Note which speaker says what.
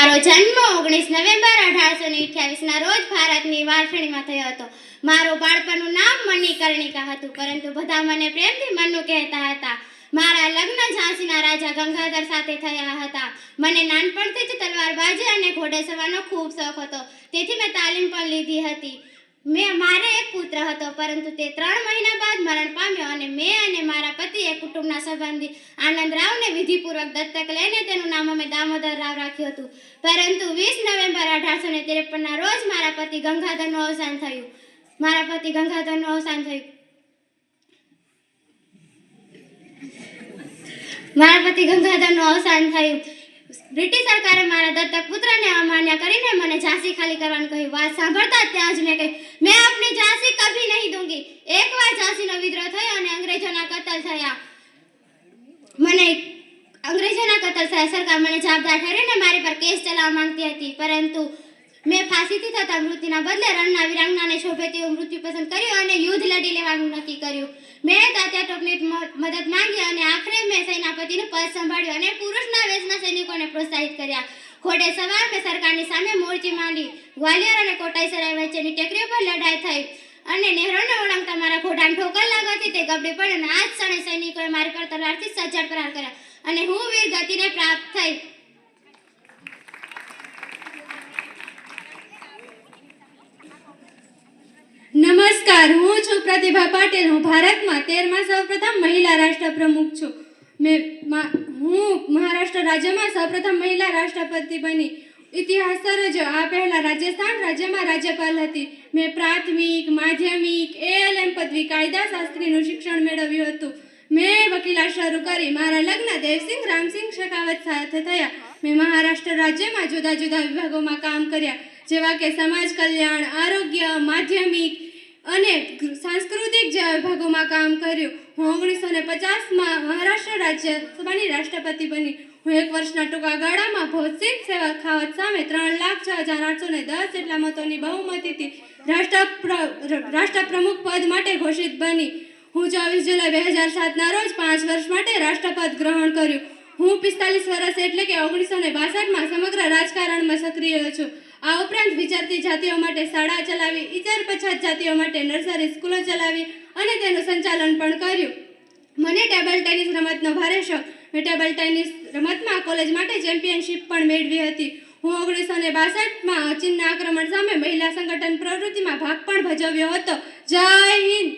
Speaker 1: મારો જન્મ 19 નવેમ્બર 1828ના રોજ ભારતની વારસણીમાં થયો હતો. મારું બાળપણનું નામ મણિકર્ણિકા હતું, પરંતુ બધા મને પ્રેમથી મન્નુ કહેતા હતા. મારા લગ્ન ઝાંસીના રાજા ગંગાધર સાથે થયા હતા. મને નાનપણથી જ તલવારબાજી અને ઘોડેસવારનો ખૂબ શોખ હતો, તેથી મેં તાલીમ પણ લીધી હતી. મારે એક પુત્ર હતો, પરંતુ તે 3 મહિના બાદ મરણ પામ્યો અને મેં અને મારા પતિએ કુટુંબના સંબંધી આનંદરાવને વિધિપૂર્વક દત્તક લઈને તેનું નામ અમે દામોદર રાવ રાખ્યું હતું. પરંતુ 20 નવેમ્બર 1853ના રોજ મારા પતિ ગંગાધરનું અવસાન થયું. બ્રિટિશ સરકારે મારા દત્તક પુત્રને અમાન્ય કરીને મને ઝાંસી ખાલી કરવાનું કહ્યું. વાત સાંભળતા ત્યાં જ મેં કહ્યું, મેં આપની ઝાંસી કભી નહીં દૂંગી. એકવાર ઝાંસીનો વિદ્રોહ થયો અને અંગ્રેજોના કતલ થયા. સરકાર મને જવાબદાર ઠેરવીને મારી પર કેસ ચલાવવા માંગતી હતી, પરંતુ મેં ફાંસીથી થતા મૃત્યુના બદલે રણના વીરાંગનાને શોભે તેવું મૃત્યુ પસંદ કર્યું અને યુદ્ધ લડી લેવાનું નક્કી કર્યું. મેં તાત્યા ટોપની મદદ માંગી અને આખરે મેં સેનાપતિનું પદ સંભાળ્યું અને પુરુષના વેશના સૈનિકોને પ્રોત્સાહિત કર્યા. ઘોડે સવાર મેં સરકારની સામે મોરચી માંડી. ગ્વાલિયર અને કોટાઈ સરાય વચ્ચેની ટેકરીઓ પર લડાઈ થઈ અને નહેરોને ઓળંગતા મારા ઘોડાને ઠોકર લાગવાથી તે ગબડી પડ્યો અને આ જ ક્ષણે સૈનિકોએ મારી પર તલવારથી સજ્જડ પ્રહાર કર્યા અને હું વીર ગતિને પ્રાપ્ત થઈ.
Speaker 2: નમસ્કાર, હું છું પ્રતિભા પાટીલ. હું ભારતમાં 13મા સૌપ્રથમ મહિલા રાષ્ટ્રપ્રમુખ છું. હું મહારાષ્ટ્ર રાજ્યમાં સૌપ્રથમ મહિલા રાષ્ટ્રપતિ બની. ઇતિહાસ સર્જો. આ પહેલા રાજસ્થાન રાજ્યમાં રાજ્યપાલ હતી. મેં પ્રાથમિક, માધ્યમિક, ALM પદવી કાયદા શાસ્ત્રીનું શિક્ષણ મેળવ્યું હતું. મેં વકીલાત શરૂ કરી. મારા લગ્ન દેવસિંહ રામસિંહ શેખાવત સાથે થયા. મેં મહારાષ્ટ્ર રાજ્યમાં જુદા જુદા વિભાગોમાં કામ કર્યા, જેવા કે સમાજ કલ્યાણ, આરોગ્ય, માધ્યમિક અને સાંસ્કૃતિક જેવા વિભાગોમાં કામ કર્યું. હું 1950માં મહારાષ્ટ્ર રાજ્યસભાની રાષ્ટ્રપતિ બની. હું 1 વર્ષના ટૂંકા ગાળામાં ભૌતિક સેવા ખાવત સામે 3,06,810 જેટલા મતોની બહુમતીથી રાષ્ટ્રપ્રમુખ પદ માટે ઘોષિત બની. હું 24 જુલાઈ 2007ના રોજ 5 વર્ષ માટે રાષ્ટ્રપદ ગ્રહણ કર્યું. હું 45 વર્ષ એટલે કે 1962માં સમગ્ર રાજકારણમાં સક્રિય છું. આ ઉપરાંત વિચરતી જાતિઓ માટે શાળા ચલાવી, ઇતર પછાત જાતિઓ માટે નર્સરી સ્કૂલો ચલાવી અને તેનું સંચાલન પણ કર્યું. મને ટેબલ ટેનિસ રમતનો ભારે શોખ. મેં ટેબલ ટેનિસ રમતમાં કોલેજ માટે ચેમ્પિયનશિપ પણ મેળવી હતી. હું 1962માં ચીનના આક્રમણ સામે મહિલા સંગઠન પ્રવૃત્તિમાં ભાગ પણ ભજવ્યો હતો. જય હિન્દ.